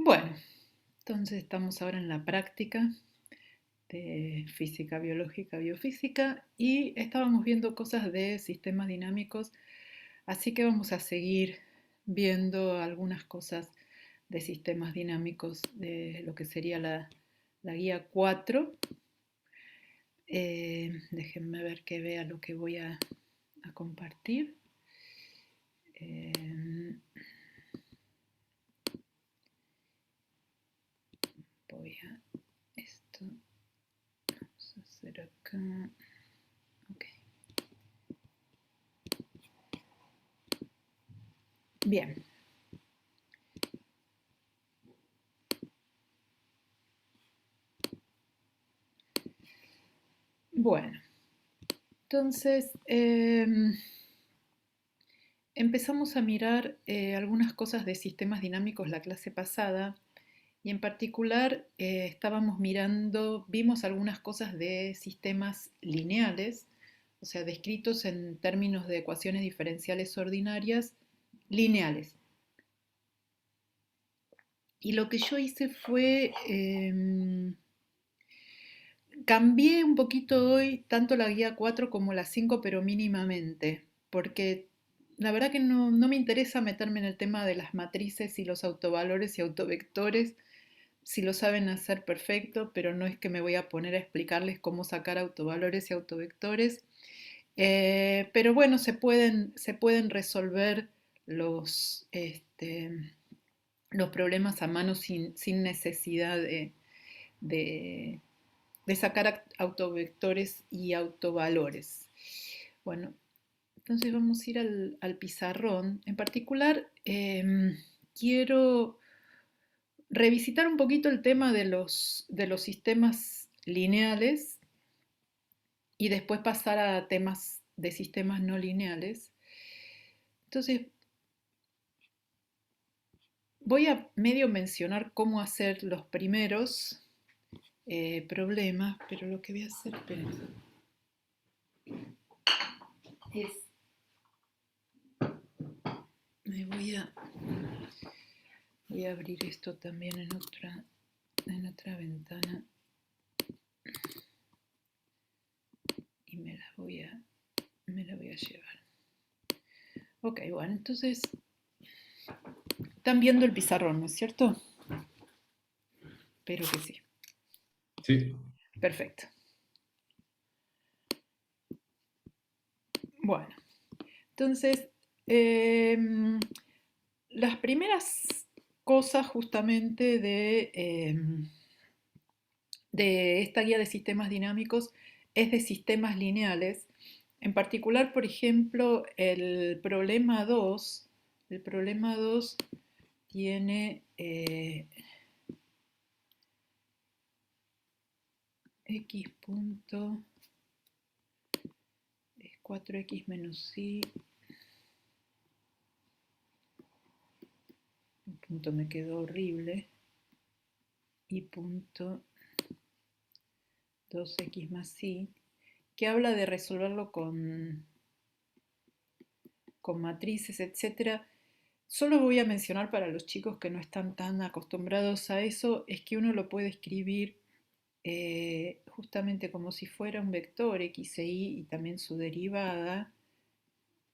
Bueno, entonces estamos ahora en la práctica de física biológica, biofísica y estábamos viendo cosas de sistemas dinámicos, así que vamos a seguir viendo algunas cosas de sistemas dinámicos de lo que sería la guía 4. Déjenme ver que vea lo que voy a compartir. Eh, Voy a esto, vamos a hacer acá. Ok. Bien. Bueno, entonces empezamos a mirar algunas cosas de sistemas dinámicos la clase pasada y en particular vimos algunas cosas de sistemas lineales, o sea, descritos en términos de ecuaciones diferenciales ordinarias lineales. Y lo que yo hice fue, cambié un poquito hoy tanto la guía 4 como la 5, pero mínimamente, porque la verdad que no me interesa meterme en el tema de las matrices y los autovalores y autovectores. Si lo saben hacer perfecto, pero no es que me voy a poner a explicarles cómo sacar autovalores y autovectores. Pero bueno, se pueden resolver los problemas a mano sin necesidad de, de sacar autovectores y autovalores. Bueno, entonces vamos a ir al pizarrón. En particular, quiero revisitar un poquito el tema de los sistemas lineales y después pasar a temas de sistemas no lineales. Entonces, voy a medio mencionar cómo hacer los primeros problemas, pero lo que voy a hacer, esperen, es, me voy a abrir esto también en otra ventana y me la voy a llevar. Ok, bueno, entonces están viendo el pizarrón, ¿no es cierto? Espero que sí. Sí, Perfecto. Bueno, entonces, las primeras cosas justamente de esta guía de sistemas dinámicos es de sistemas lineales. En particular, por ejemplo, el problema 2 tiene x punto es 4x menos y, el punto me quedó horrible, y punto 2x más y, que habla de resolverlo con matrices, etcétera. Solo voy a mencionar para los chicos que no están tan acostumbrados a eso, es que uno lo puede escribir justamente como si fuera un vector x e y también su derivada,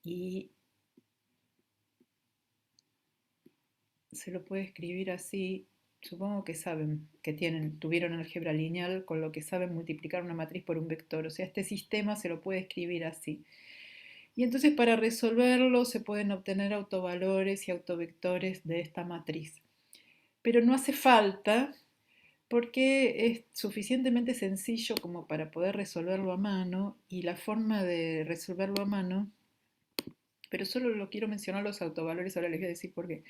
y se lo puede escribir así. Supongo que saben, que tuvieron álgebra lineal, con lo que saben multiplicar una matriz por un vector. O sea, este sistema se lo puede escribir así. Y entonces para resolverlo se pueden obtener autovalores y autovectores de esta matriz. Pero no hace falta, porque es suficientemente sencillo como para poder resolverlo a mano, y la forma de resolverlo a mano, pero solo lo quiero mencionar los autovalores, ahora les voy a decir por qué.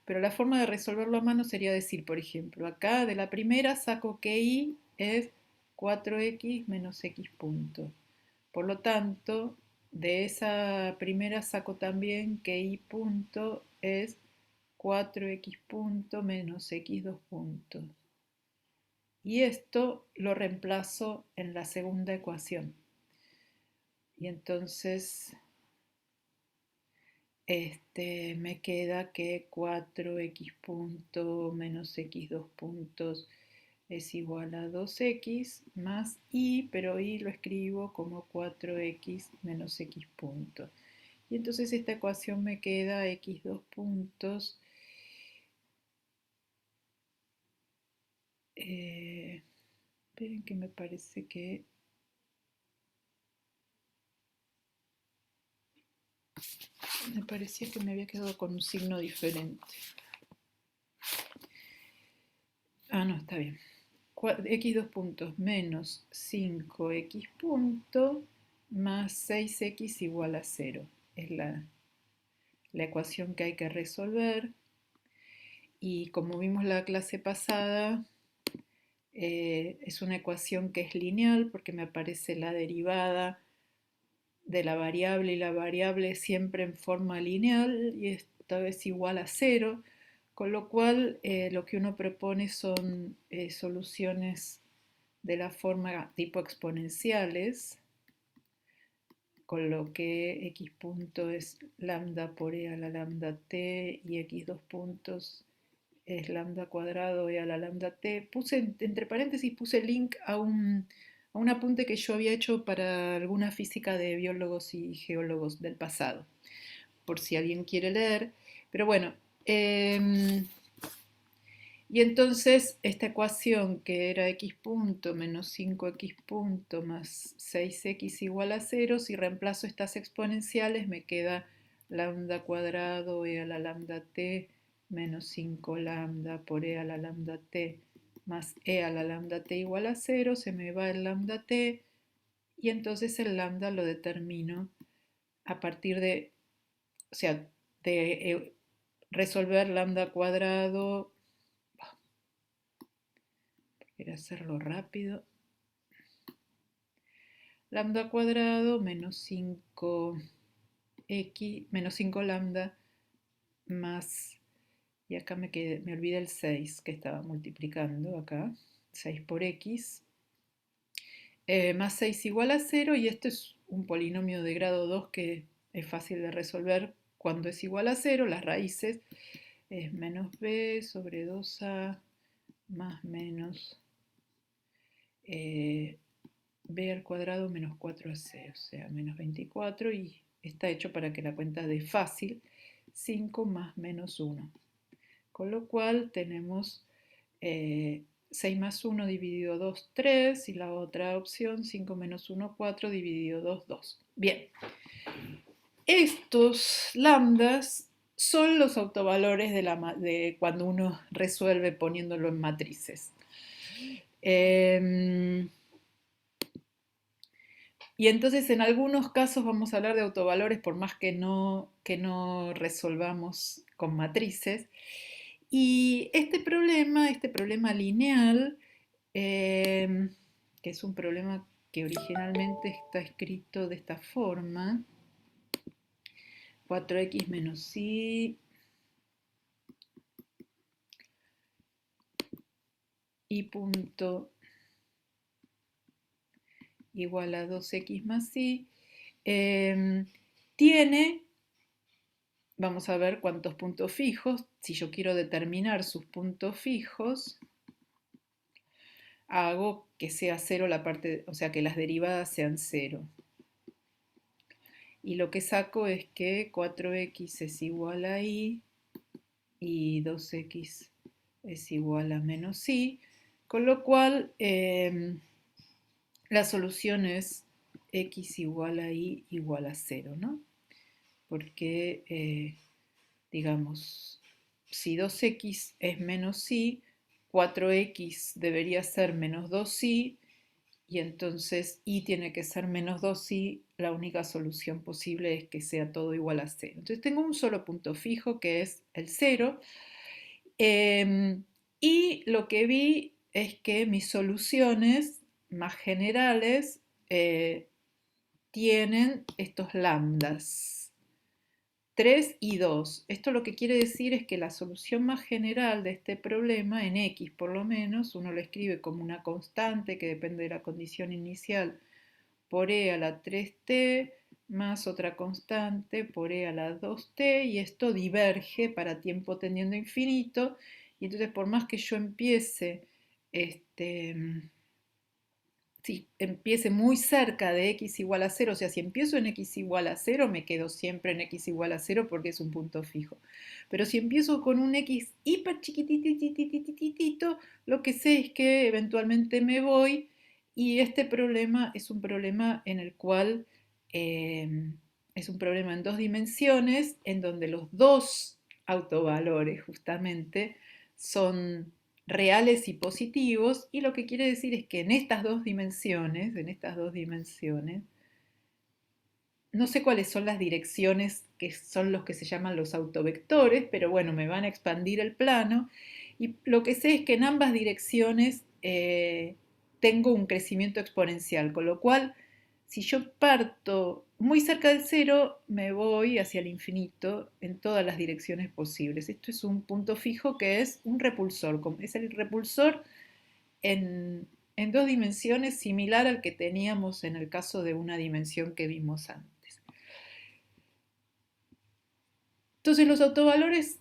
Pero la forma de resolverlo a mano sería decir, por ejemplo, acá de la primera saco que y es 4x menos x punto. Por lo tanto, de esa primera saco también que y punto es 4x punto menos x2 punto. Y esto lo reemplazo en la segunda ecuación. Y entonces me queda que 4x punto menos x 2 puntos es igual a 2x más y, pero y lo escribo como 4x menos x punto. Y entonces esta ecuación me queda x 2 puntos. Esperen que me parece que... Me parecía que me había quedado con un signo diferente. Ah, no, está bien. X 2 puntos menos 5x punto más 6x igual a 0. Es la ecuación que hay que resolver. Y como vimos la clase pasada, es una ecuación que es lineal porque me aparece la derivada de la variable y la variable siempre en forma lineal y esta vez igual a 0, con lo cual lo que uno propone son soluciones de la forma tipo exponenciales, con lo que x punto es lambda por e a la lambda t y x 2 puntos es lambda cuadrado e a la lambda t. Puse entre paréntesis, puse el link a un apunte que yo había hecho para alguna física de biólogos y geólogos del pasado, por si alguien quiere leer. Pero bueno, y entonces esta ecuación que era x punto menos 5x punto más 6x igual a 0, si reemplazo estas exponenciales me queda lambda cuadrado e a la lambda t menos 5 lambda por e a la lambda t más e a la lambda t igual a 0, se me va el lambda t y entonces el lambda lo determino a partir de, o sea, de resolver lambda cuadrado, quiero hacerlo rápido, lambda cuadrado menos 5x, menos 5 lambda más, y acá me olvidé el 6 que estaba multiplicando acá, 6 por x, más 6 igual a 0, y esto es un polinomio de grado 2 que es fácil de resolver cuando es igual a 0, las raíces es menos b sobre 2a más menos b al cuadrado menos 4ac, o sea, menos 24, y está hecho para que la cuenta dé fácil, 5 más menos 1. Con lo cual tenemos 6 más 1 dividido 2, 3, y la otra opción, 5 menos 1, 4, dividido 2, 2. Bien, estos lambdas son los autovalores de cuando uno resuelve poniéndolo en matrices. Y entonces en algunos casos vamos a hablar de autovalores por más que no resolvamos con matrices. Y este problema lineal, que es un problema que originalmente está escrito de esta forma, 4x menos y punto igual a 2x más y, tiene, vamos a ver cuántos puntos fijos. Si yo quiero determinar sus puntos fijos, hago que sea cero la parte, o sea, que las derivadas sean cero. Y lo que saco es que 4x es igual a y 2x es igual a menos y, con lo cual la solución es x igual a y igual a 0, ¿no? Porque, digamos, si 2x es menos y, 4x debería ser menos 2y, y entonces y tiene que ser menos 2y, la única solución posible es que sea todo igual a 0. Entonces tengo un solo punto fijo que es el 0, y lo que vi es que mis soluciones más generales tienen estos lambdas 3 y 2. Esto lo que quiere decir es que la solución más general de este problema, en x por lo menos, uno lo escribe como una constante que depende de la condición inicial por e a la 3t más otra constante por e a la 2t, y esto diverge para tiempo tendiendo a infinito, y entonces por más que yo empiece, este, si empiece muy cerca de x igual a 0, o sea, si empiezo en x igual a 0, me quedo siempre en x igual a 0 porque es un punto fijo. Pero si empiezo con un x hiper chiquititititititito, lo que sé es que eventualmente me voy, y este problema es un problema en el cual es un problema en dos dimensiones, en donde los dos autovalores justamente son reales y positivos, y lo que quiere decir es que en estas dos dimensiones, no sé cuáles son las direcciones que son los que se llaman los autovectores, pero bueno, me van a expandir el plano, y lo que sé es que en ambas direcciones tengo un crecimiento exponencial, con lo cual si yo parto muy cerca del cero, me voy hacia el infinito en todas las direcciones posibles. Esto es un punto fijo que es un repulsor, es el repulsor en, en dos dimensiones, similar al que teníamos en el caso de una dimensión que vimos antes. Entonces los autovalores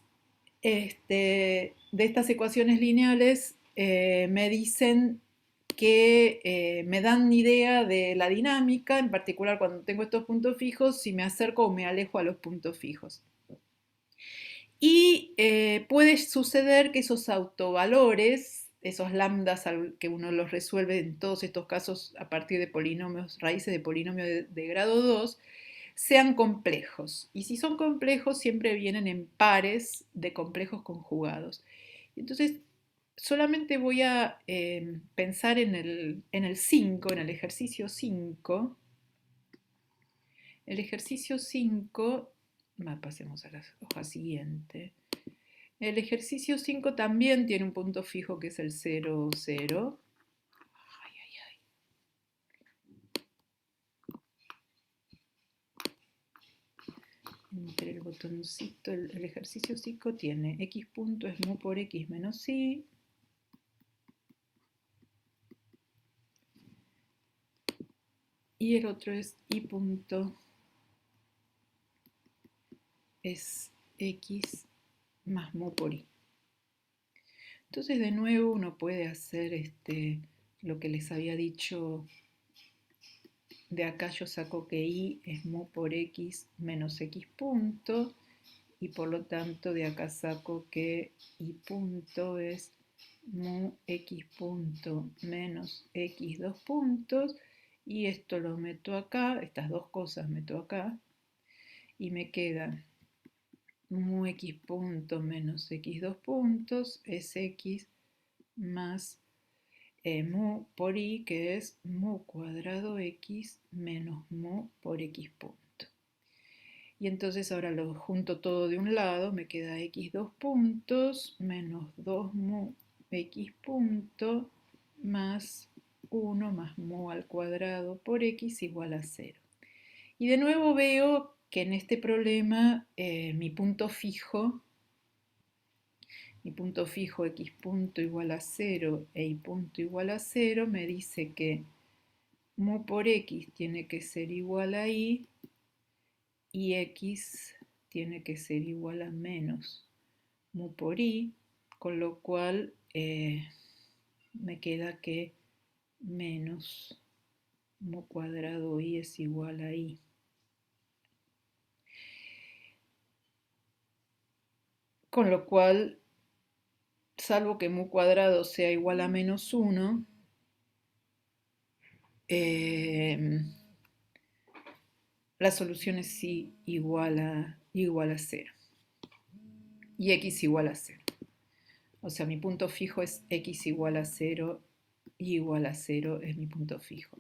de estas ecuaciones lineales me dicen que me dan idea de la dinámica, en particular cuando tengo estos puntos fijos, si me acerco o me alejo a los puntos fijos. Y puede suceder que esos autovalores, esos lambdas que uno los resuelve en todos estos casos a partir de polinomios, raíces de polinomio de grado 2, sean complejos. Y si son complejos, siempre vienen en pares de complejos conjugados. Entonces, solamente voy a pensar en el 5, en el ejercicio 5. El ejercicio 5, pasemos a la hoja siguiente. El ejercicio 5 también tiene un punto fijo que es el 0, 0. Ay, ay, ay. Entre el botoncito, el ejercicio 5 tiene x punto es mu por x menos y. Y el otro es y punto es x más mu por i. Entonces de nuevo uno puede hacer lo que les había dicho. De acá yo saco que y es mu por x menos x punto, y por lo tanto de acá saco que y punto es mu x punto menos x dos puntos, y esto lo meto acá, estas dos cosas meto acá, y me queda mu x punto menos x dos puntos es x más mu por i, que es mu cuadrado x menos mu por x punto. Y entonces ahora lo junto todo de un lado, me queda x dos puntos menos 2 mu x punto más 1 más mu al cuadrado por x igual a 0. Y de nuevo veo que en este problema mi punto fijo x punto igual a 0 e y punto igual a 0 me dice que mu por x tiene que ser igual a y x tiene que ser igual a menos mu por i, con lo cual me queda que menos mu cuadrado i es igual a i. Con lo cual, salvo que mu cuadrado sea igual a menos 1, la solución es sí igual a 0 y x igual a 0. O sea, mi punto fijo es x igual a 0 y igual a 0 es mi punto fijo.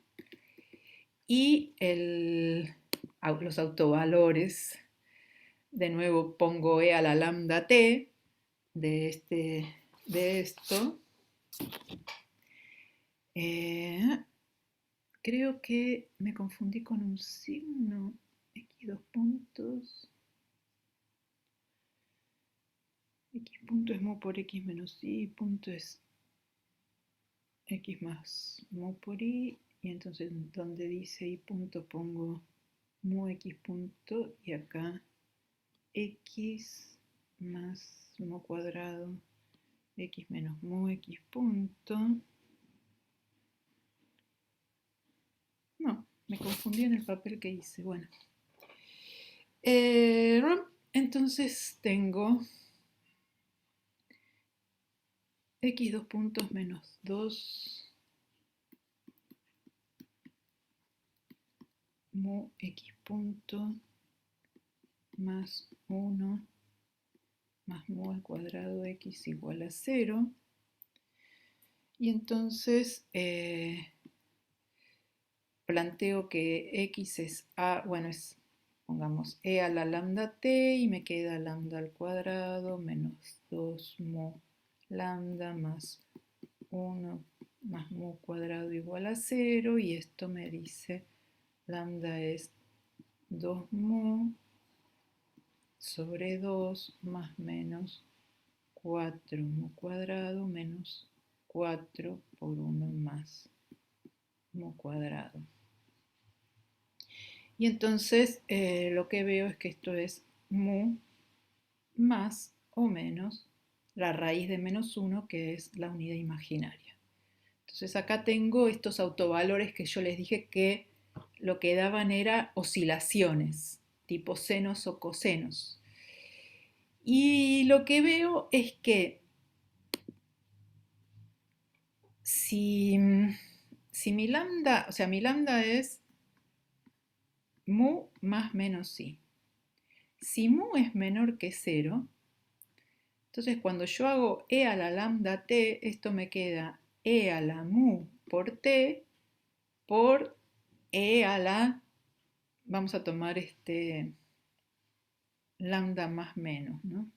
Y los autovalores, de nuevo pongo e a la lambda t de esto. Creo que me confundí con un signo. X dos puntos. X punto es mu por x menos y punto es x más mu por y. Y entonces donde dice y punto pongo mu x punto y acá x más mu cuadrado x menos mu x punto. No, me confundí en el papel que hice. Bueno, entonces tengo x dos puntos menos 2 mu x punto más 1 más mu al cuadrado x igual a 0. Y entonces planteo que x es a, bueno, es, pongamos, e a la lambda t y me queda lambda al cuadrado menos 2 mu lambda más 1 más mu cuadrado igual a 0 y esto me dice lambda es 2 mu sobre 2 más menos 4 mu cuadrado menos 4 por 1 más mu cuadrado. Y entonces lo que veo es que esto es mu más o menos la raíz de menos 1, que es la unidad imaginaria. Entonces acá tengo estos autovalores que yo les dije que lo que daban era oscilaciones, tipo senos o cosenos. Y lo que veo es que si mi lambda, o sea, mi lambda es mu más menos i. Si mu es menor que 0, entonces cuando yo hago e a la lambda t, esto me queda e a la mu por t por e a la, vamos a tomar este lambda más menos, ¿no?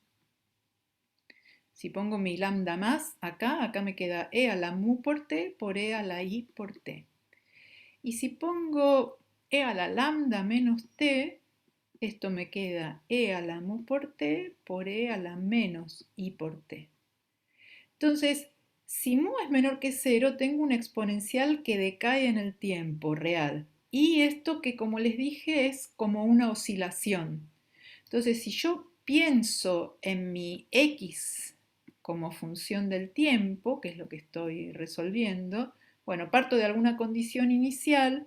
Si pongo mi lambda más acá me queda e a la mu por t por e a la i por t. Y si pongo e a la lambda menos t, esto me queda e a la mu por t por e a la menos i por t. Entonces, si mu es menor que 0, tengo una exponencial que decae en el tiempo real. Y esto que, como les dije, es como una oscilación. Entonces, si yo pienso en mi x como función del tiempo, que es lo que estoy resolviendo, bueno, parto de alguna condición inicial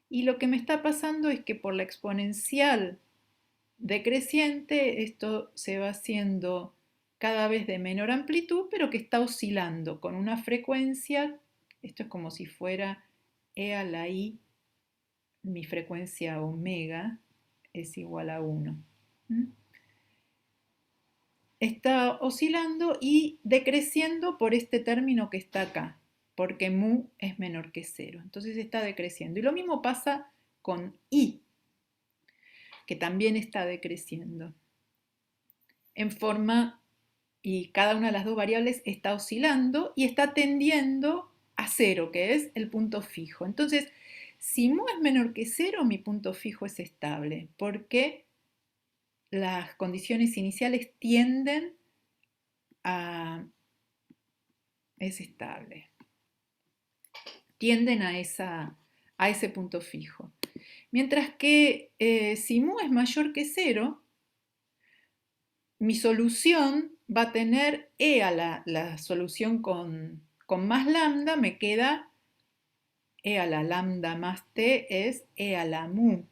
y lo que me está pasando es que por la exponencial decreciente esto se va haciendo cada vez de menor amplitud, pero que está oscilando con una frecuencia, esto es como si fuera e a la i, mi frecuencia omega es igual a 1. Está oscilando y decreciendo por este término que está acá, porque mu es menor que 0. Entonces está decreciendo. Y lo mismo pasa con i, que también está decreciendo. En forma, y cada una de las dos variables está oscilando y está tendiendo a 0, que es el punto fijo. Entonces, si mu es menor que 0, mi punto fijo es estable, porque las condiciones iniciales tienden a... es estable. Tienden a ese punto fijo. Mientras que si mu es mayor que 0, mi solución va a tener e a la solución con más lambda, me queda e a la lambda más t es e a la mu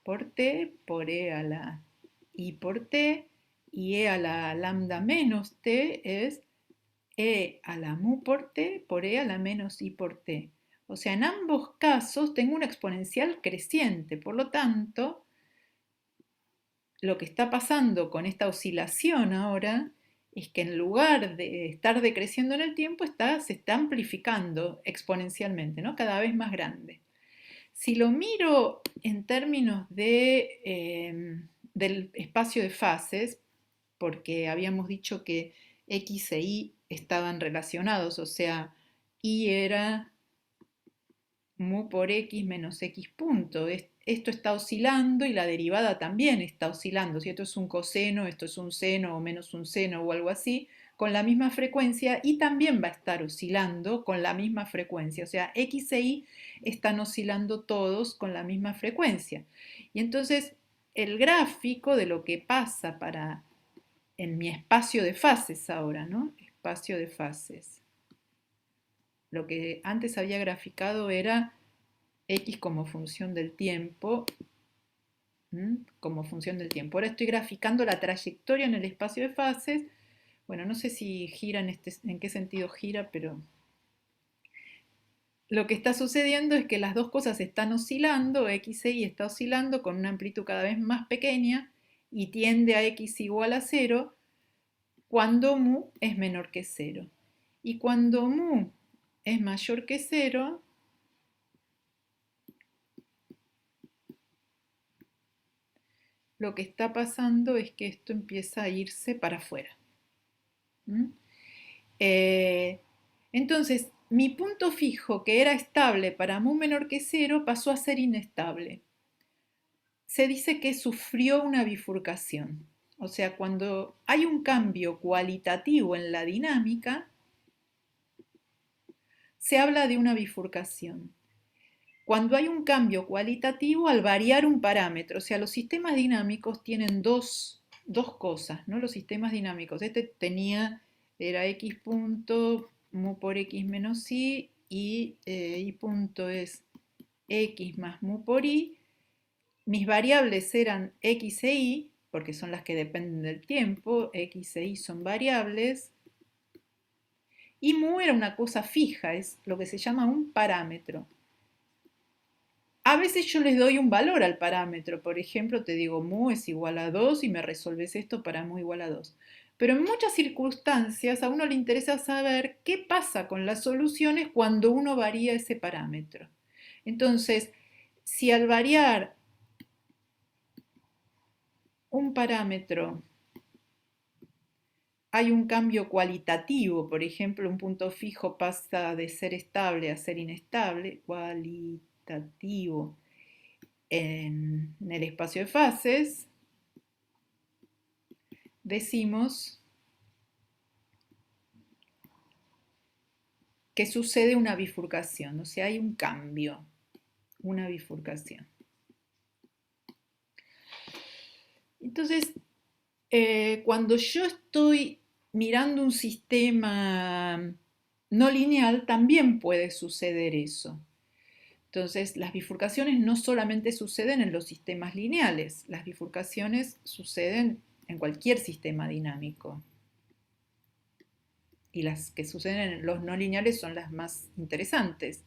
por t por e a la i por t, y e a la lambda menos t es e a la mu por t por e a la menos i por t. O sea, en ambos casos tengo una exponencial creciente, por lo tanto, lo que está pasando con esta oscilación ahora es que en lugar de estar decreciendo en el tiempo, se está amplificando exponencialmente, ¿no? Cada vez más grande. Si lo miro en términos del espacio de fases, porque habíamos dicho que x e y estaban relacionados, o sea, y era mu por x menos x punto. Esto está oscilando y la derivada también está oscilando. Si esto es un coseno, esto es un seno o menos un seno o algo así, con la misma frecuencia y también va a estar oscilando con la misma frecuencia. O sea, x e y están oscilando todos con la misma frecuencia. Y entonces el gráfico de lo que pasa en mi espacio de fases ahora, ¿no? Espacio de fases. Lo que antes había graficado era x como función del tiempo, como función del tiempo. Ahora estoy graficando la trayectoria en el espacio de fases. Bueno, no sé si gira en qué sentido gira, pero lo que está sucediendo es que las dos cosas están oscilando, x e y está oscilando con una amplitud cada vez más pequeña y tiende a x igual a 0 cuando mu es menor que 0. Y cuando mu es mayor que 0, lo que está pasando es que esto empieza a irse para afuera. Entonces, mi punto fijo, que era estable para mu menor que 0, pasó a ser inestable. Se dice que sufrió una bifurcación. O sea, cuando hay un cambio cualitativo en la dinámica, se habla de una bifurcación. Cuando hay un cambio cualitativo al variar un parámetro, o sea, los sistemas dinámicos tienen dos cosas, ¿no? Los sistemas dinámicos. Era x punto, mu por x menos y y punto es x más mu por y. Mis variables eran x e y, porque son las que dependen del tiempo, x e y son variables, y mu era una cosa fija, es lo que se llama un parámetro. A veces yo les doy un valor al parámetro, por ejemplo, te digo mu es igual a 2 y me resolves esto para mu igual a 2. Pero en muchas circunstancias a uno le interesa saber qué pasa con las soluciones cuando uno varía ese parámetro. Entonces, si al variar un parámetro hay un cambio cualitativo, por ejemplo, un punto fijo pasa de ser estable a ser inestable, cualitativo en el espacio de fases, decimos que sucede una bifurcación, o sea, hay un cambio, una bifurcación. Entonces, cuando yo estoy mirando un sistema no lineal, también puede suceder eso. Entonces, las bifurcaciones no solamente suceden en los sistemas lineales, las bifurcaciones suceden en cualquier sistema dinámico. Y las que suceden en los no lineales son las más interesantes.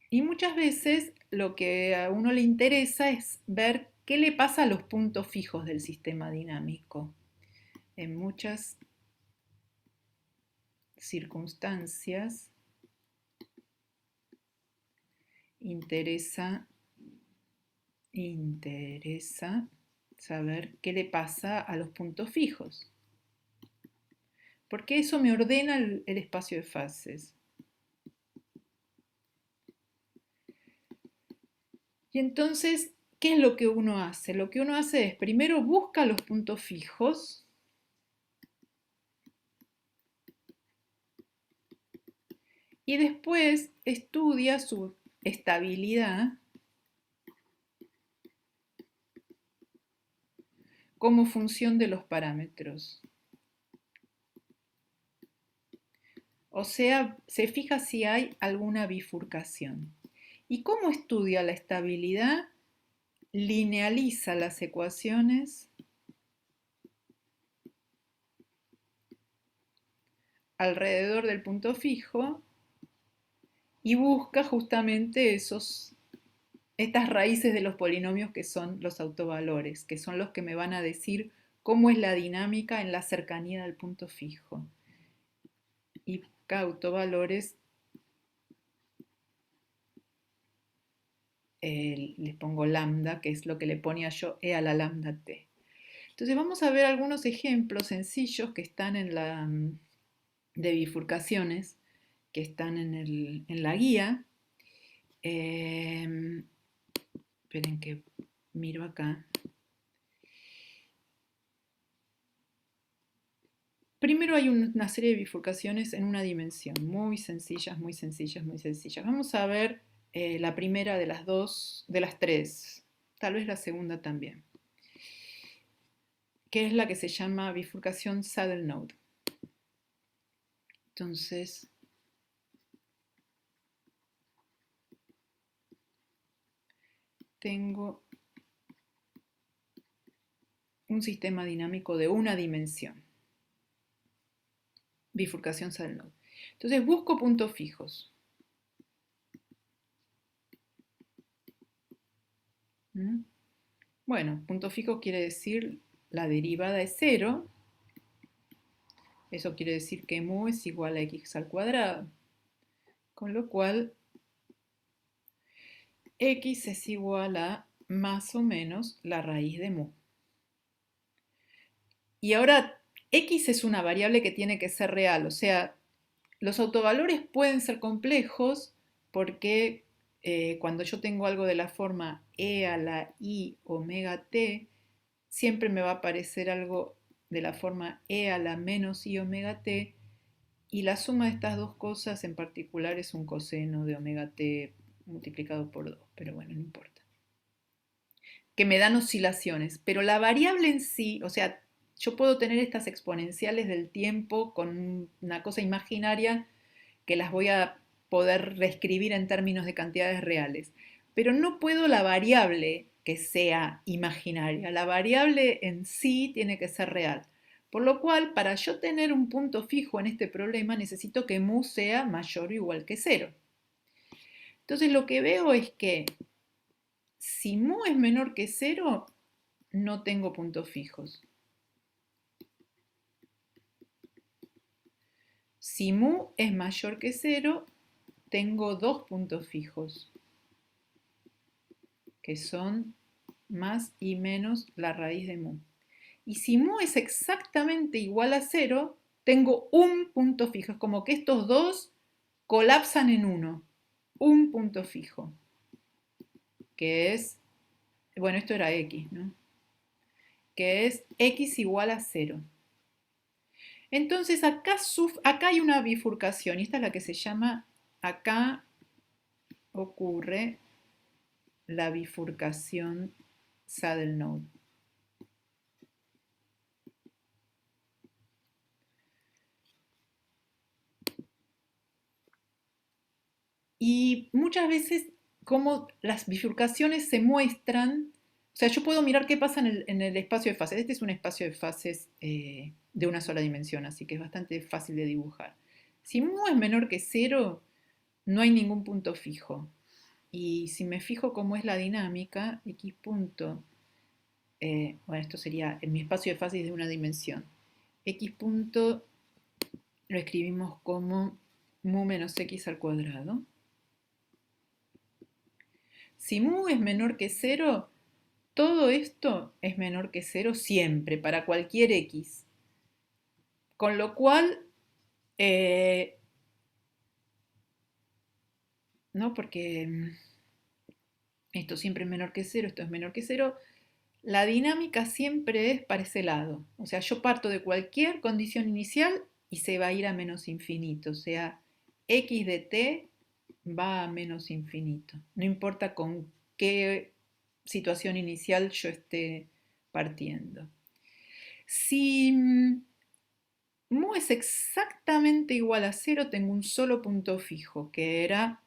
Y muchas veces lo que a uno le interesa es ver qué le pasa a los puntos fijos del sistema dinámico. En muchas circunstancias interesa saber qué le pasa a los puntos fijos. Porque eso me ordena el espacio de fases. Y entonces, ¿qué es lo que uno hace? Lo que uno hace es, primero busca los puntos fijos y después estudia su estabilidad como función de los parámetros. O sea, se fija si hay alguna bifurcación. ¿Y cómo estudia la estabilidad? Linealiza las ecuaciones alrededor del punto fijo y busca justamente estas raíces de los polinomios que son los autovalores, que son los que me van a decir cómo es la dinámica en la cercanía del punto fijo. Y cada autovalores les pongo lambda, que es lo que le ponía yo e a la lambda t. Entonces vamos a ver algunos ejemplos sencillos que están en la de bifurcaciones que están en la guía. Esperen que miro acá. Primero hay una serie de bifurcaciones en una dimensión, muy sencillas, muy sencillas, muy sencillas. Vamos a ver la primera de las dos, de las tres, tal vez la segunda también, que es la que se llama bifurcación saddle node. Entonces, tengo un sistema dinámico de una dimensión, bifurcación saddle node. Entonces busco puntos fijos. ¿Mm? Bueno, punto fijo quiere decir la derivada es 0. Eso quiere decir que mu es igual a x al cuadrado. Con lo cual, x es igual a más o menos la raíz de mu. Y ahora, x es una variable que tiene que ser real. O sea, los autovalores pueden ser complejos porque cuando yo tengo algo de la forma e a la i omega t, siempre me va a aparecer algo de la forma e a la menos i omega t, y la suma de estas dos cosas en particular es un coseno de omega t multiplicado por 2, pero bueno, no importa. Que me dan oscilaciones, pero la variable en sí, o sea, yo puedo tener estas exponenciales del tiempo con una cosa imaginaria que las voy a poder reescribir en términos de cantidades reales, pero no puedo la variable que sea imaginaria, la variable en sí tiene que ser real. Por lo cual, para yo tener un punto fijo en este problema, necesito que mu sea mayor o igual que 0. Entonces lo que veo es que si mu es menor que 0, no tengo puntos fijos. Si mu es mayor que 0, tengo dos puntos fijos, que son más y menos la raíz de mu. Y si mu es exactamente igual a 0, tengo un punto fijo. Es como que estos dos colapsan en uno. Un punto fijo, que es, bueno, esto era x, ¿no? Que es x igual a 0. Entonces acá hay una bifurcación, y esta es la que se llama, acá ocurre la bifurcación saddle node. Y muchas veces como las bifurcaciones se muestran, o sea, yo puedo mirar qué pasa en el espacio de fases. Este es un espacio de fases de una sola dimensión, así que es bastante fácil de dibujar. Si mu es menor que 0, no hay ningún punto fijo. Y si me fijo cómo es la dinámica, x punto, bueno, esto sería en mi espacio de fases de una dimensión. X punto lo escribimos como mu menos x al cuadrado. Si mu es menor que 0, todo esto es menor que 0 siempre, para cualquier x. Con lo cual, ¿no? Porque esto siempre es menor que 0, esto es menor que 0, la dinámica siempre es para ese lado. O sea, yo parto de cualquier condición inicial y se va a ir a menos infinito. O sea, x de t va a menos infinito. No importa con qué situación inicial yo esté partiendo. Si mu es exactamente igual a 0, tengo un solo punto fijo, que era,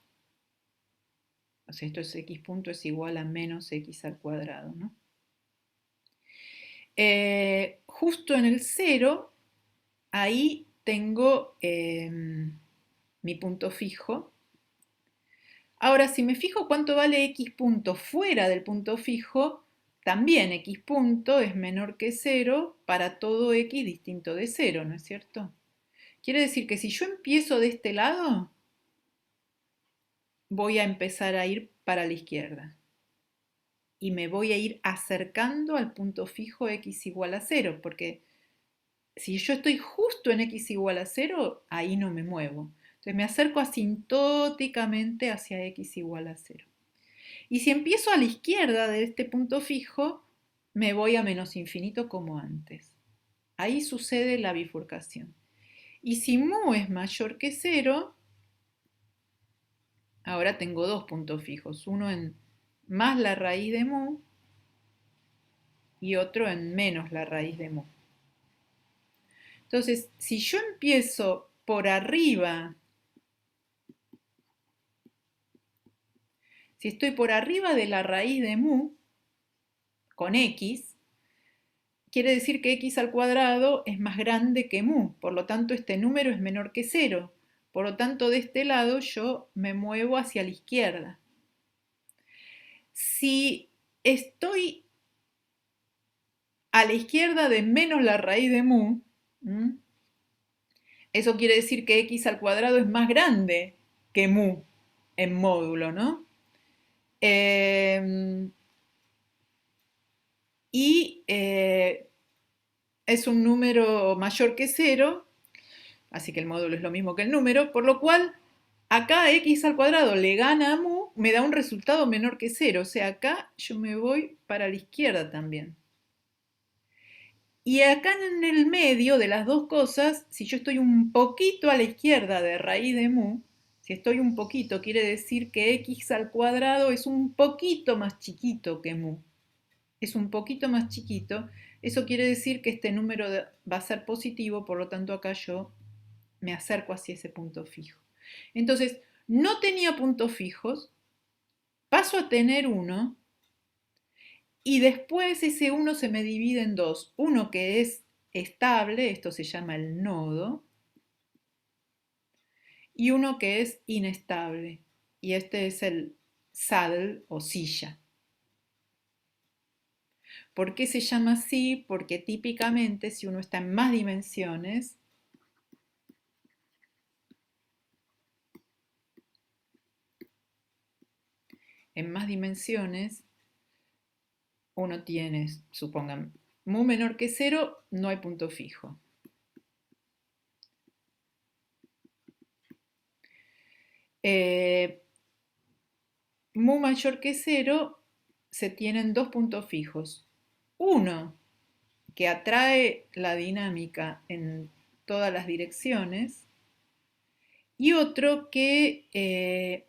o sea, esto es x punto es igual a menos x al cuadrado, ¿no? Justo en el 0, ahí tengo mi punto fijo. Ahora, si me fijo cuánto vale x punto fuera del punto fijo, también x punto es menor que 0 para todo x distinto de 0, ¿no es cierto? Quiere decir que si yo empiezo de este lado, voy a empezar a ir para la izquierda. Y me voy a ir acercando al punto fijo x igual a 0, porque si yo estoy justo en x igual a 0, ahí no me muevo. Entonces me acerco asintóticamente hacia x igual a 0. Y si empiezo a la izquierda de este punto fijo, me voy a menos infinito como antes. Ahí sucede la bifurcación. Y si mu es mayor que 0, ahora tengo dos puntos fijos, uno en más la raíz de mu y otro en menos la raíz de mu. Entonces, si yo empiezo por arriba, si estoy por arriba de la raíz de mu, con x, quiere decir que x al cuadrado es más grande que mu, por lo tanto este número es menor que 0. Por lo tanto, de este lado yo me muevo hacia la izquierda. Si estoy a la izquierda de menos la raíz de mu, eso quiere decir que x al cuadrado es más grande que mu en módulo, ¿no? Es un número mayor que 0, así que el módulo es lo mismo que el número, por lo cual acá x al cuadrado le gana a mu, me da un resultado menor que 0, o sea, acá yo me voy para la izquierda también. Y acá en el medio de las dos cosas, si yo estoy un poquito a la izquierda de raíz de mu, si estoy un poquito, quiere decir que x al cuadrado es un poquito más chiquito que mu. Es un poquito más chiquito. Eso quiere decir que este número va a ser positivo, por lo tanto acá yo me acerco hacia ese punto fijo. Entonces, no tenía puntos fijos, paso a tener uno, y después ese uno se me divide en dos. Uno que es estable, esto se llama el nodo, y uno que es inestable, y este es el saddle o silla. ¿Por qué se llama así? Porque típicamente si uno está en más dimensiones, uno tiene, supongan, mu menor que 0, no hay punto fijo. Mu mayor que 0, se tienen dos puntos fijos. Uno que atrae la dinámica en todas las direcciones y otro que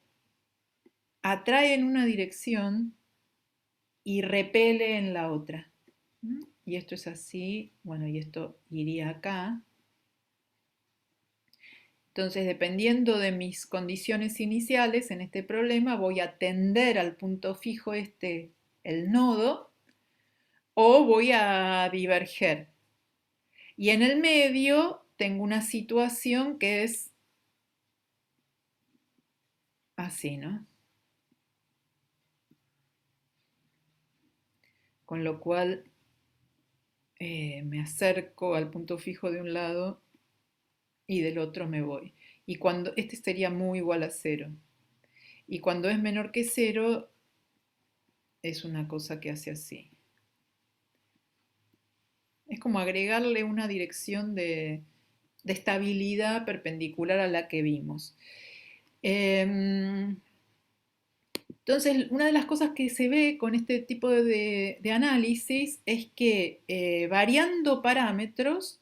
atrae en una dirección y repele en la otra. Y esto es así, bueno, y esto iría acá. Entonces, dependiendo de mis condiciones iniciales en este problema, voy a tender al punto fijo este, el nodo, o voy a diverger. Y en el medio tengo una situación que es así, ¿no? Con lo cual me acerco al punto fijo de un lado y del otro me voy. Y cuando este sería mu igual a 0. Y cuando es menor que 0, es una cosa que hace así. Es como agregarle una dirección de estabilidad perpendicular a la que vimos. Entonces, una de las cosas que se ve con este tipo de análisis es que variando parámetros,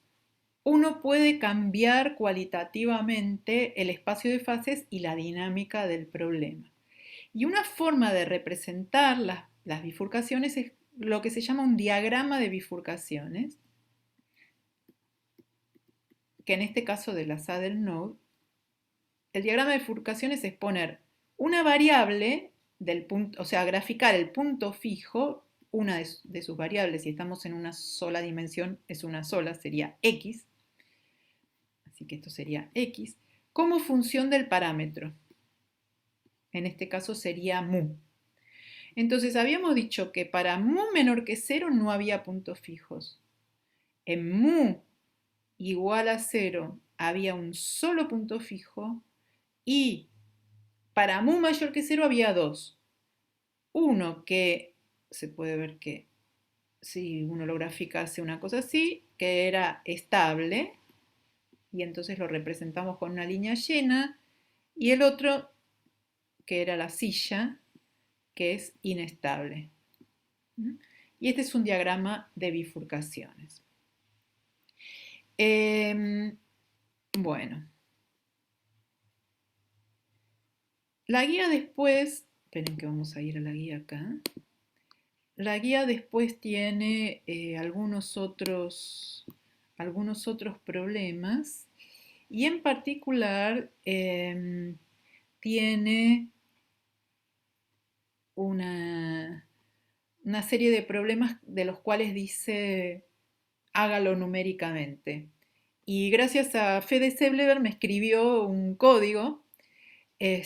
uno puede cambiar cualitativamente el espacio de fases y la dinámica del problema. Y una forma de representar las bifurcaciones es lo que se llama un diagrama de bifurcaciones, que en este caso de la saddle node, el diagrama de bifurcaciones es poner una variable del punto, o sea, graficar el punto fijo, una de sus variables, si estamos en una sola dimensión, es una sola, sería x, así que esto sería x, como función del parámetro. En este caso sería mu. Entonces habíamos dicho que para mu menor que 0 no había puntos fijos. En mu igual a 0 había un solo punto fijo y para mu mayor que 0 había dos. Uno que se puede ver que si uno lo grafica hace una cosa así, que era estable, y entonces lo representamos con una línea llena, y el otro, que era la silla, que es inestable. Y este es un diagrama de bifurcaciones. Bueno, la guía después, esperen que vamos a ir a la guía acá. La guía después tiene algunos otros problemas y en particular tiene una, una serie de problemas de los cuales dice hágalo numéricamente. Y gracias a Fede Seblever me escribió un código, y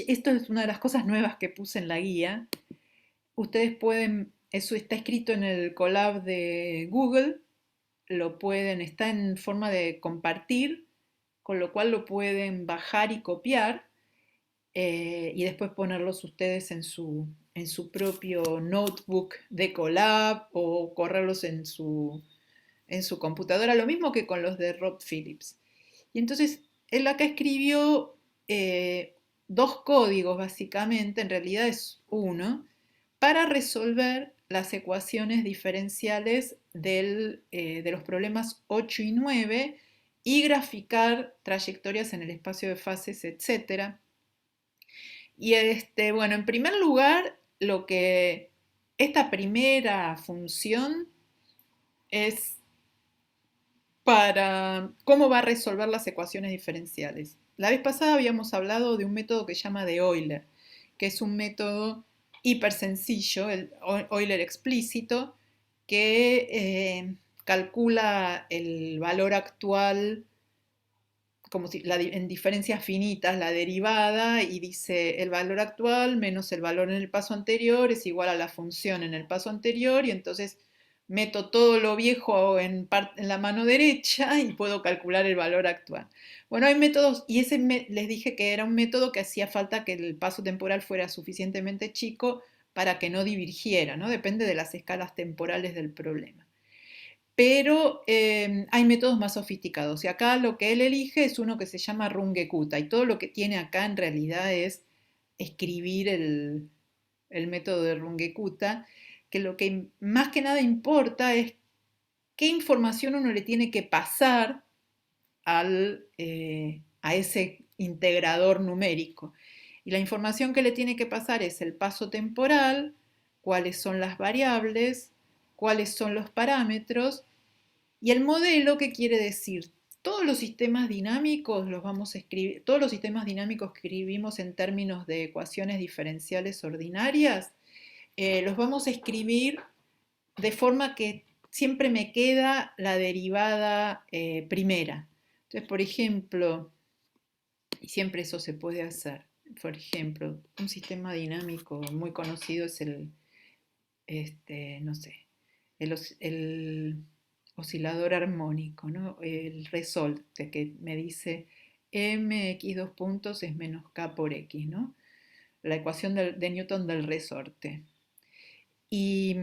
esto es una de las cosas nuevas que puse en la guía. Ustedes pueden, eso está escrito en el Colab de Google, lo pueden, está en forma de compartir, con lo cual lo pueden bajar y copiar y después ponerlos ustedes en su propio notebook de Colab o correrlos en su computadora, lo mismo que con los de Rob Phillips. Y entonces él acá escribió dos códigos básicamente, en realidad es uno, para resolver las ecuaciones diferenciales de los problemas 8 y 9 y graficar trayectorias en el espacio de fases, etc. Y bueno, en primer lugar, esta primera función es para cómo va a resolver las ecuaciones diferenciales. La vez pasada habíamos hablado de un método que se llama de Euler, que es un método hiper sencillo, el Euler explícito, que calcula el valor actual como si en diferencias finitas la derivada y dice el valor actual menos el valor en el paso anterior es igual a la función en el paso anterior y entonces meto todo lo viejo en la mano derecha y puedo calcular el valor actual. Bueno, hay métodos, y les dije que era un método que hacía falta que el paso temporal fuera suficientemente chico para que no divergiera, ¿no? Depende de las escalas temporales del problema. Pero hay métodos más sofisticados. Y acá lo que él elige es uno que se llama Runge-Kutta. Y todo lo que tiene acá en realidad es escribir el método de Runge-Kutta, que lo que más que nada importa es qué información uno le tiene que pasar a ese integrador numérico. Y la información que le tiene que pasar es el paso temporal, cuáles son las variables, cuáles son los parámetros y el modelo, ¿qué quiere decir? Todos los sistemas dinámicos los vamos a escribir, todos los sistemas dinámicos que escribimos en términos de ecuaciones diferenciales ordinarias, los vamos a escribir de forma que siempre me queda la derivada primera. Entonces, por ejemplo, y siempre eso se puede hacer, por ejemplo, un sistema dinámico muy conocido es no sé, el oscilador armónico, ¿no? El resorte que me dice mx dos puntos es menos k por x, ¿no? La ecuación de Newton del resorte. Y,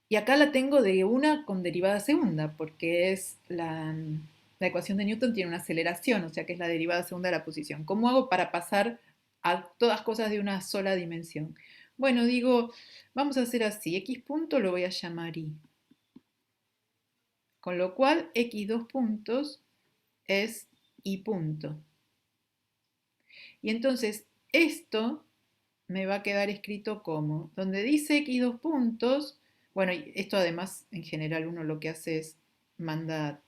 y acá la tengo de una con derivada segunda, porque es la ecuación de Newton tiene una aceleración, o sea que es la derivada segunda de la posición. ¿Cómo hago para pasar a todas cosas de una sola dimensión? Bueno, digo, vamos a hacer así, x punto lo voy a llamar y. Con lo cual, x dos puntos es y punto. Y entonces, esto me va a quedar escrito como, donde dice x dos puntos, bueno, y esto además en general uno lo que hace es manda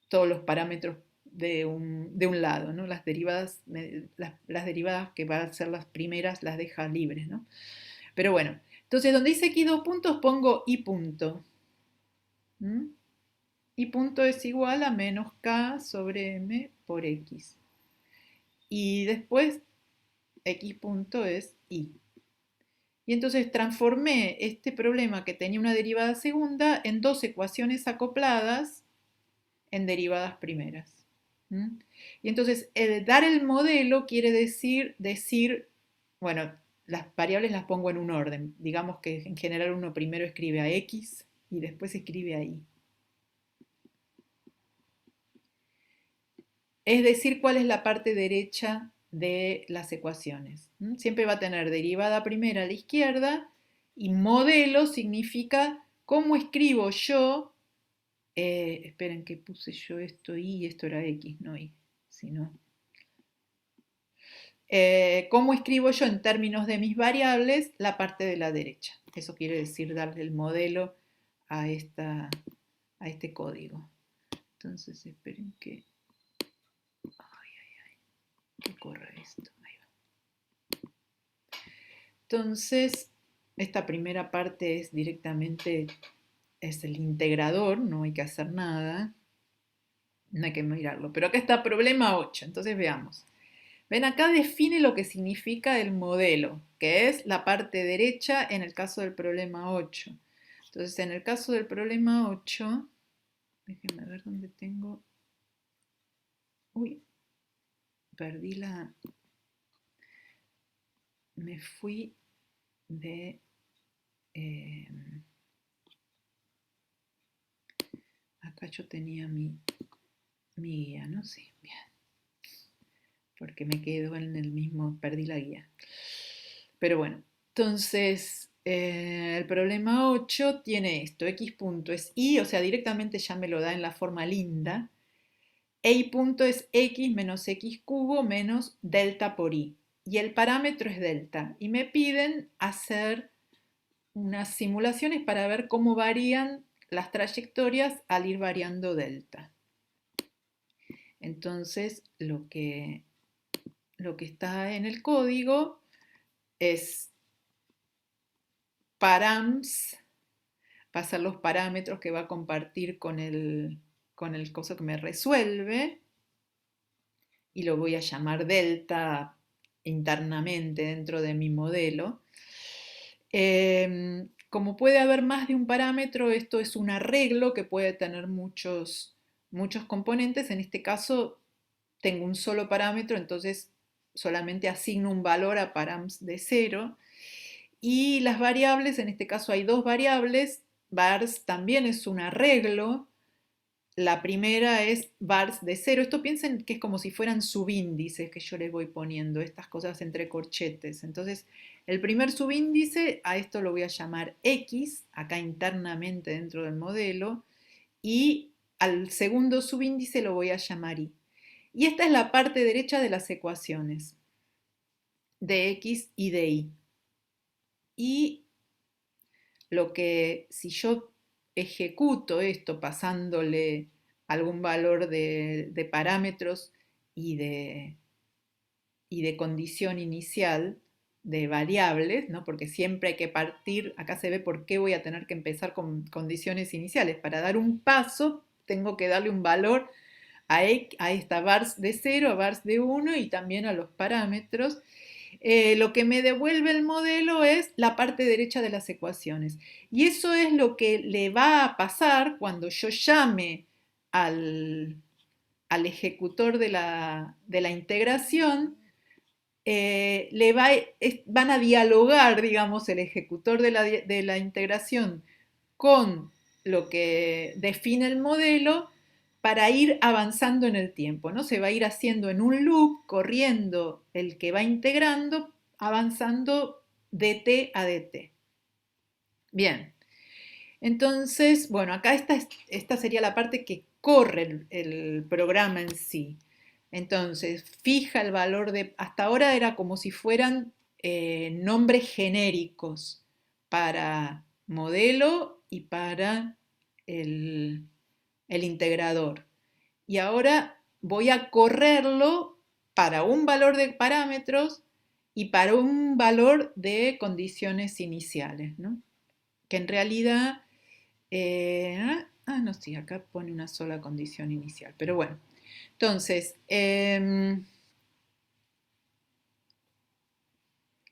todos los parámetros de un lado, ¿no? Las derivadas, las derivadas que van a ser las primeras las deja libres, ¿no? Pero bueno, entonces donde dice x dos puntos pongo y punto. ¿Mm? Y punto es igual a menos k sobre m por x. Y después x punto es y. Y entonces transformé este problema que tenía una derivada segunda en dos ecuaciones acopladas en derivadas primeras. ¿Mm? Y entonces dar el modelo quiere decir, bueno, las variables las pongo en un orden. Digamos que en general uno primero escribe a x y después escribe a y. es decir cuál es la parte derecha de las ecuaciones. Siempre va a tener derivada primera a la izquierda y modelo significa cómo escribo yo, esperen que puse yo esto y esto era x, no y, sino, cómo escribo yo en términos de mis variables la parte de la derecha. Eso quiere decir darle el modelo a, a este código. Entonces esperen que corra esto. Ahí va. Entonces, esta primera parte es directamente, es el integrador, no hay que hacer nada, no hay que mirarlo. Pero acá está problema 8, entonces veamos. Ven, acá define lo que significa el modelo, que es la parte derecha en el caso del problema 8. Entonces, en el caso del problema 8, déjenme ver dónde tengo. Uy, perdí la. Me fui de. eh, acá yo tenía mi guía, ¿no? Sí, bien. Porque me quedo en el mismo, perdí la guía. Pero bueno, entonces el problema 8 tiene esto, x punto es y, o sea, directamente ya me lo da en la forma linda, e y punto es x menos x cubo menos delta por y, y el parámetro es delta, y me piden hacer unas simulaciones para ver cómo varían las trayectorias al ir variando delta. Entonces, lo que está en el código es params, va a ser los parámetros que va a compartir con el coso que me resuelve, y lo voy a llamar delta internamente dentro de mi modelo. Como puede haber más de un parámetro, esto es un arreglo que puede tener muchos componentes. En este caso tengo un solo parámetro, entonces solamente asigno un valor a params de 0. Y las variables, en este caso hay dos variables, vars también es un arreglo. La primera es vars de 0. Esto piensen que es como si fueran subíndices que yo les voy poniendo, estas cosas entre corchetes. Entonces, el primer subíndice, a esto lo voy a llamar x, acá internamente dentro del modelo, y al segundo subíndice lo voy a llamar y. Y esta es la parte derecha de las ecuaciones de x y de y. Y lo que, si yo ejecuto esto pasándole algún valor de parámetros y de condición inicial, de variables, ¿no? Porque siempre hay que partir, acá se ve por qué voy a tener que empezar con condiciones iniciales. Para dar un paso, tengo que darle un valor a esta vars de 0, a vars de 1 y también a los parámetros. Lo que me devuelve el modelo es la parte derecha de las ecuaciones. Y eso es lo que le va a pasar cuando yo llame al ejecutor de la integración. Van a dialogar, digamos, el ejecutor de la integración con lo que define el modelo para ir avanzando en el tiempo, ¿no? Se va a ir haciendo en un loop, corriendo el que va integrando, avanzando de t a dt. Bien, entonces, bueno, acá esta sería la parte que corre el programa en sí. Entonces, fija el valor de, hasta ahora era como si fueran nombres genéricos para modelo y para el, el integrador. Y ahora voy a correrlo para un valor de parámetros y para un valor de condiciones iniciales, ¿no? Que en realidad, no, sí, acá pone una sola condición inicial, pero bueno. Entonces,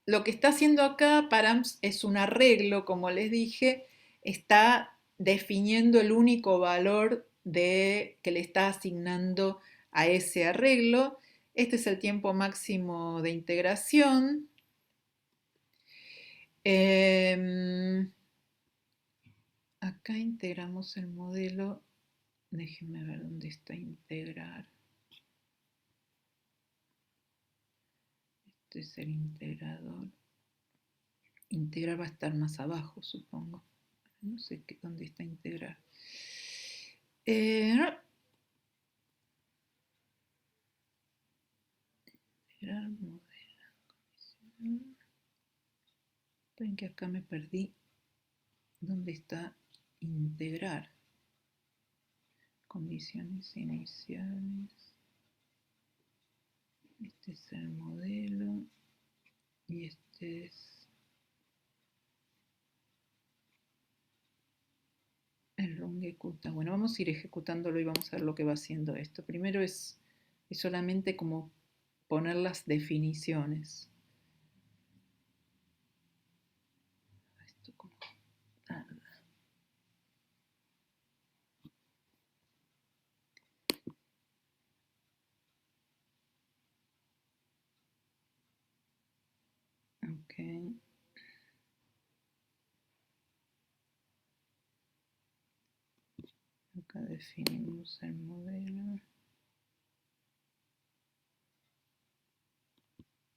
lo que está haciendo acá params es un arreglo, como les dije, está definiendo el único valor que le está asignando a ese arreglo. Este es el tiempo máximo de integración. Acá integramos el modelo. Déjenme ver dónde está integrar. Este es el integrador. Integrar va a estar más abajo, supongo. No sé dónde está integrar. Integrar, modelo. Esperen que acá me perdí. ¿Dónde está integrar? Condiciones iniciales. Este es el modelo. Y este es el run ejecuta. Bueno, vamos a ir ejecutándolo y vamos a ver lo que va haciendo esto. Primero es solamente como poner las definiciones. Esto como tarda. Ok. Acá definimos el modelo.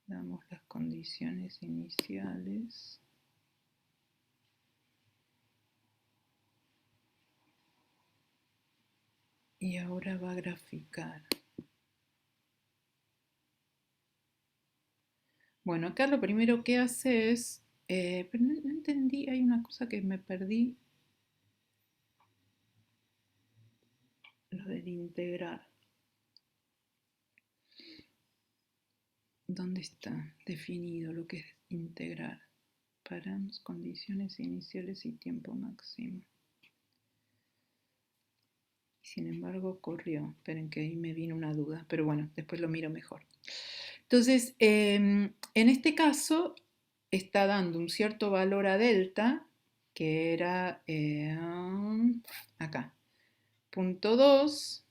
Damos las condiciones iniciales. Y ahora va a graficar. Bueno, acá lo primero que hace es... pero no entendí, hay una cosa que me perdí. Lo del integrar. ¿Dónde está definido lo que es integrar? Paramos condiciones iniciales y tiempo máximo. Sin embargo, corrió. Esperen que ahí me vino una duda, pero bueno, después lo miro mejor. Entonces, en este caso, está dando un cierto valor a delta, que era acá, punto 2,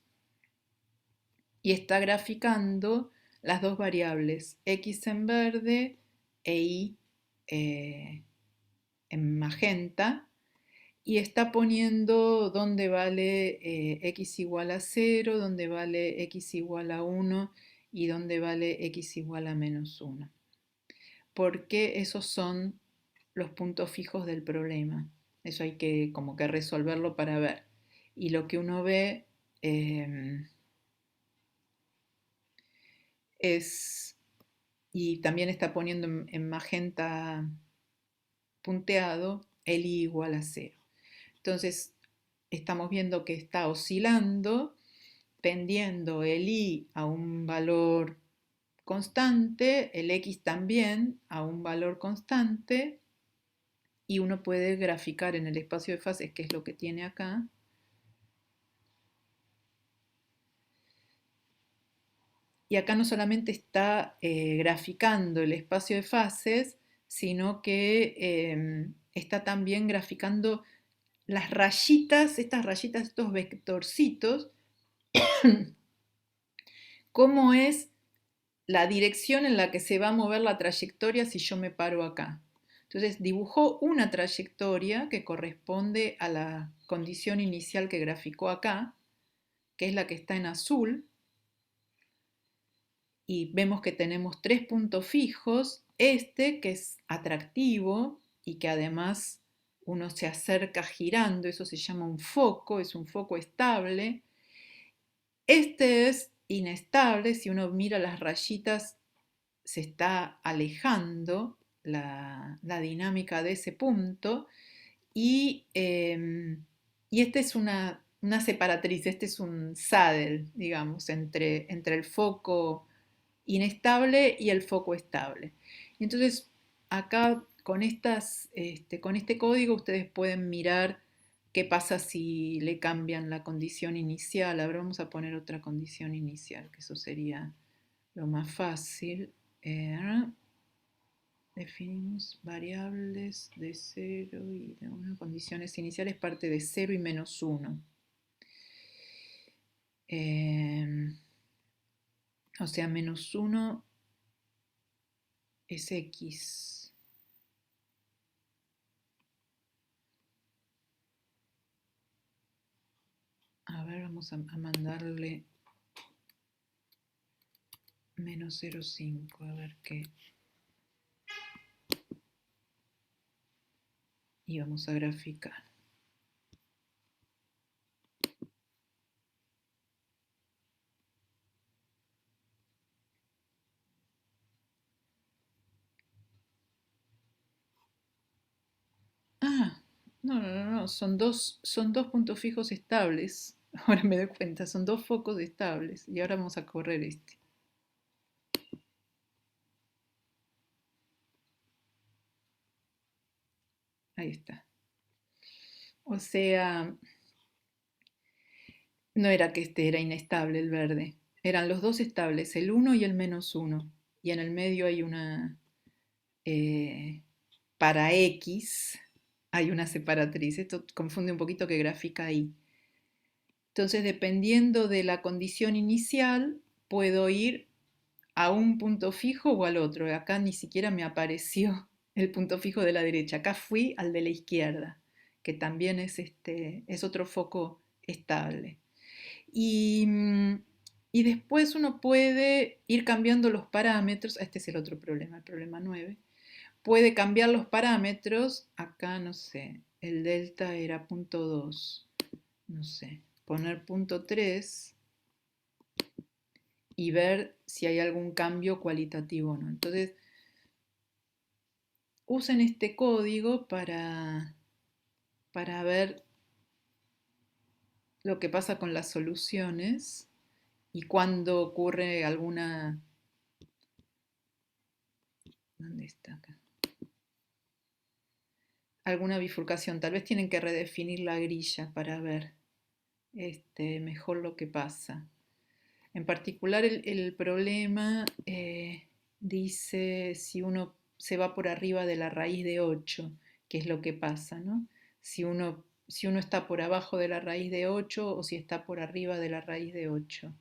y está graficando las dos variables, x en verde e y en magenta, y está poniendo dónde vale x igual a 0, dónde vale x igual a 1 y dónde vale x igual a menos 1. Porque esos son los puntos fijos del problema. Eso hay que como que resolverlo para ver. Y lo que uno ve es, y también está poniendo en magenta punteado, el i igual a 0. Entonces, estamos viendo que está oscilando, tendiendo el i a un valor constante, el x también a un valor constante, y uno puede graficar en el espacio de fases, que es lo que tiene acá. Y acá no solamente está graficando el espacio de fases, sino que está también graficando las rayitas, estos vectorcitos, cómo es la dirección en la que se va a mover la trayectoria si yo me paro acá. Entonces dibujó una trayectoria que corresponde a la condición inicial que graficó acá, que es la que está en azul, y vemos que tenemos tres puntos fijos, este que es atractivo y que además uno se acerca girando, eso se llama un foco, es un foco estable. Este es inestable, si uno mira las rayitas se está alejando la dinámica de ese punto y este es una separatriz, este es un saddle, digamos, entre el foco inestable y el foco estable. Y entonces acá con este código ustedes pueden mirar qué pasa si le cambian la condición inicial. Ahora vamos a poner otra condición inicial, que eso sería lo más fácil. Definimos variables de 0 y de 1, condiciones iniciales, parte de 0 y menos 1. O sea, menos 1 es x. A ver, vamos a mandarle menos 0,5, a ver qué. Y vamos a graficar. Ah, no, son dos puntos fijos estables. Ahora me doy cuenta, son dos focos estables. Y ahora vamos a correr este. Ahí está. O sea, no era que este era inestable el verde. Eran los dos estables, el uno y el -1. Y en el medio hay una, eh, para X, hay una separatriz. Esto confunde un poquito que grafica ahí. Entonces, dependiendo de la condición inicial, puedo ir a un punto fijo o al otro. Acá ni siquiera me apareció el punto fijo de la derecha. Acá fui al de la izquierda, que también es otro foco estable. Y, y después uno puede ir cambiando los parámetros. Este es el otro problema, el problema 9. Puede cambiar los parámetros. Acá, no sé, el delta era .2. No sé, poner .3 y ver si hay algún cambio cualitativo o no. Entonces, usen este código para ver lo que pasa con las soluciones y cuando ocurre alguna... ¿Dónde está acá? Alguna bifurcación. Tal vez tienen que redefinir la grilla para ver mejor lo que pasa. En particular el problema dice si uno se va por arriba de la raíz de 8, que es lo que pasa, ¿no? Si uno está por abajo de la raíz de 8 o si está por arriba de la raíz de 8.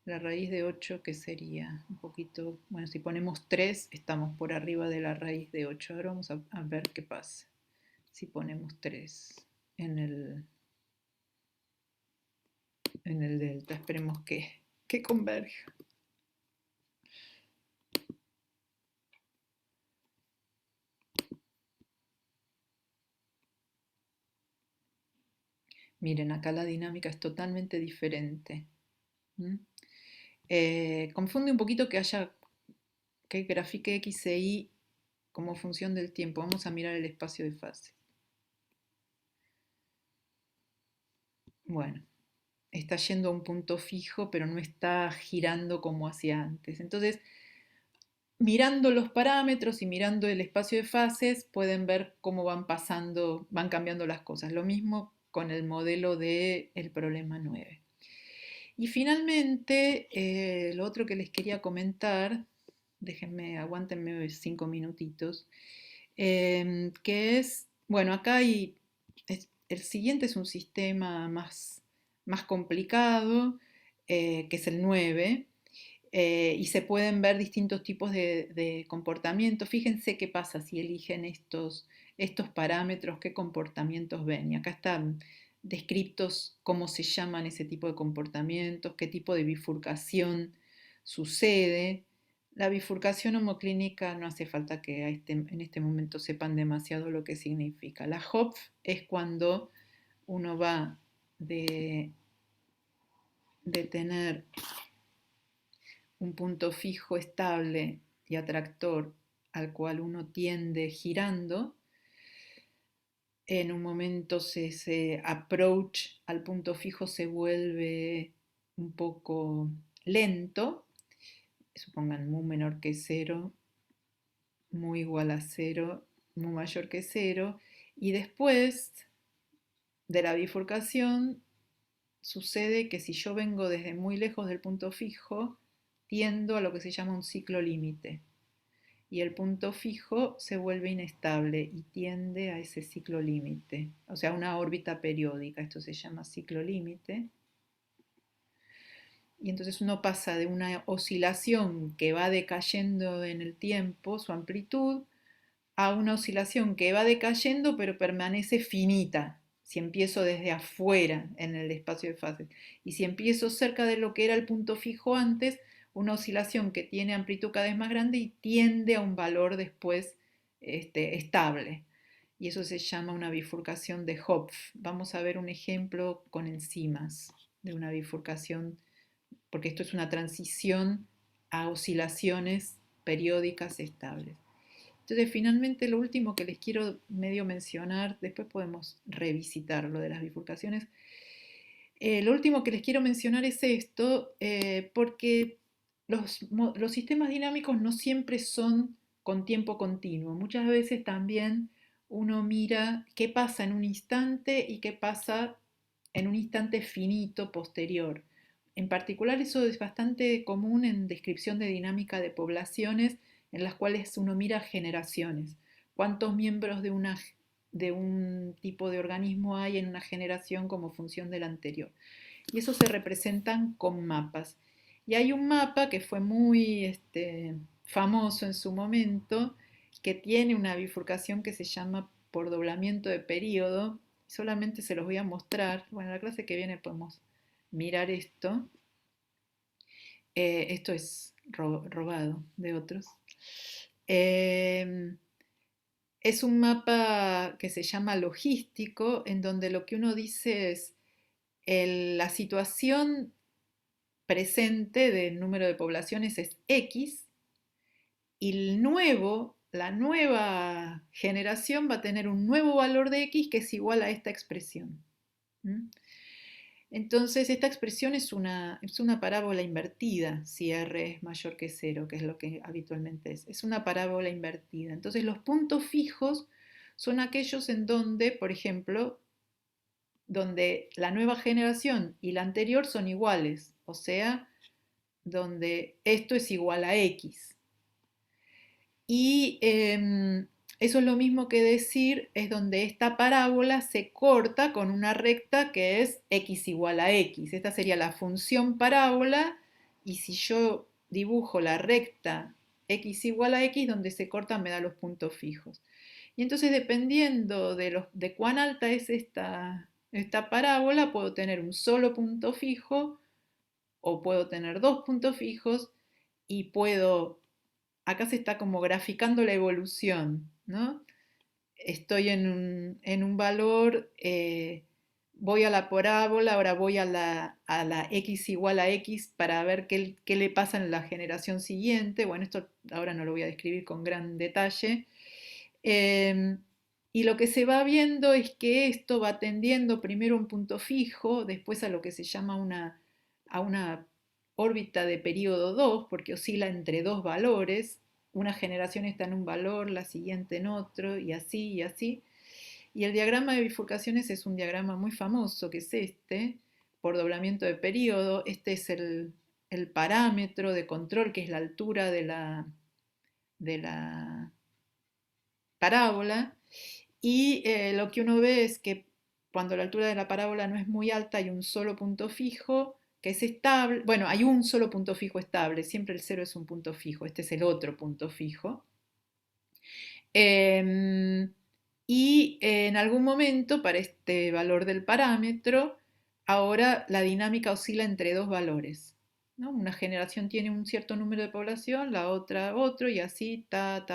La raíz de 8, ¿qué sería? Un poquito, bueno, si ponemos 3, estamos por arriba de la raíz de 8. Ahora vamos a ver qué pasa si ponemos 3 en el delta. Esperemos que converja. Miren, acá la dinámica es totalmente diferente. ¿Mm? Confunde un poquito que grafique X e Y como función del tiempo. Vamos a mirar el espacio de fase. Bueno, está yendo a un punto fijo, pero no está girando como hacía antes. Entonces, mirando los parámetros y mirando el espacio de fases, pueden ver cómo van pasando, van cambiando las cosas. Lo mismo con el modelo del problema 9. Y finalmente, lo otro que les quería comentar, déjenme, aguántenme 5 minutitos, que es, bueno, acá el siguiente es un sistema más complicado, que es el 9, y se pueden ver distintos tipos de comportamientos. Fíjense qué pasa si eligen estos parámetros, qué comportamientos ven. Y acá están descritos cómo se llaman ese tipo de comportamientos, qué tipo de bifurcación sucede. La bifurcación homoclínica no hace falta que en este momento sepan demasiado lo que significa. La Hopf es cuando uno va de tener un punto fijo estable y atractor al cual uno tiende girando, en un momento ese approach al punto fijo se vuelve un poco lento, supongan mu menor que 0, mu igual a 0, mu mayor que 0, y después de la bifurcación sucede que si yo vengo desde muy lejos del punto fijo, tiendo a lo que se llama un ciclo límite. Y el punto fijo se vuelve inestable y tiende a ese ciclo límite, o sea, una órbita periódica. Esto se llama ciclo límite. Y entonces uno pasa de una oscilación que va decayendo en el tiempo, su amplitud, a una oscilación que va decayendo pero permanece finita, si empiezo desde afuera en el espacio de fases. Y si empiezo cerca de lo que era el punto fijo antes, una oscilación que tiene amplitud cada vez más grande y tiende a un valor después estable. Y eso se llama una bifurcación de Hopf. Vamos a ver un ejemplo con enzimas de una bifurcación, porque esto es una transición a oscilaciones periódicas estables. Entonces, finalmente, lo último que les quiero medio mencionar, después podemos revisitar lo de las bifurcaciones. Lo último que les quiero mencionar es esto, porque los sistemas dinámicos no siempre son con tiempo continuo. Muchas veces también uno mira qué pasa en un instante y qué pasa en un instante finito posterior. En particular, eso es bastante común en descripción de dinámica de poblaciones en las cuales uno mira generaciones. ¿Cuántos miembros de un tipo de organismo hay en una generación como función del anterior? Y eso se representan con mapas. Y hay un mapa que fue muy famoso en su momento, que tiene una bifurcación que se llama por doblamiento de periodo. Solamente se los voy a mostrar. Bueno, en la clase que viene podemos mirar esto. Esto es robado de otros. Eh, es un mapa que se llama logístico, en donde lo que uno dice es la situación presente del número de poblaciones es X y la nueva generación va a tener un nuevo valor de X que es igual a esta expresión. ¿Mm? Entonces, esta expresión es una parábola invertida, si R es mayor que 0, que es lo que habitualmente es. Es una parábola invertida. Entonces, los puntos fijos son aquellos en donde, por ejemplo, donde la nueva generación y la anterior son iguales, o sea, donde esto es igual a X. Y eso es lo mismo que decir, es donde esta parábola se corta con una recta que es X igual a X. Esta sería la función parábola, y si yo dibujo la recta X igual a X, donde se corta me da los puntos fijos. Y entonces, dependiendo de cuán alta es esta parábola, puedo tener un solo punto fijo o puedo tener dos puntos fijos y acá se está como graficando la evolución, ¿no? Estoy en un valor, voy a la parábola, ahora voy a la x igual a x para ver qué le pasa en la generación siguiente. Bueno, esto ahora no lo voy a describir con gran detalle. Y lo que se va viendo es que esto va tendiendo primero a un punto fijo, después a lo que se llama a una órbita de periodo 2, porque oscila entre dos valores. Una generación está en un valor, la siguiente en otro, y así, y así. Y el diagrama de bifurcaciones es un diagrama muy famoso, que es por doblamiento de periodo. Este es el parámetro de control, que es la altura de la parábola, y lo que uno ve es que cuando la altura de la parábola no es muy alta hay un solo punto fijo que es estable. Bueno, hay un solo punto fijo estable, siempre el cero es un punto fijo, este es el otro punto fijo. Eh, y en algún momento, para este valor del parámetro, ahora la dinámica oscila entre dos valores, ¿no? Una generación tiene un cierto número de población, la otra otro, y así, ta.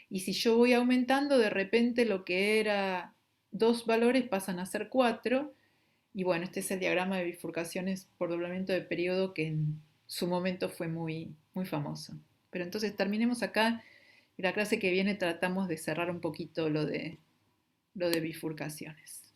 Y si yo voy aumentando, de repente lo que era dos valores pasan a ser cuatro. Y bueno, este es el diagrama de bifurcaciones por doblamiento de periodo que en su momento fue muy famoso. Pero entonces terminemos acá. Y la clase que viene tratamos de cerrar un poquito lo de bifurcaciones.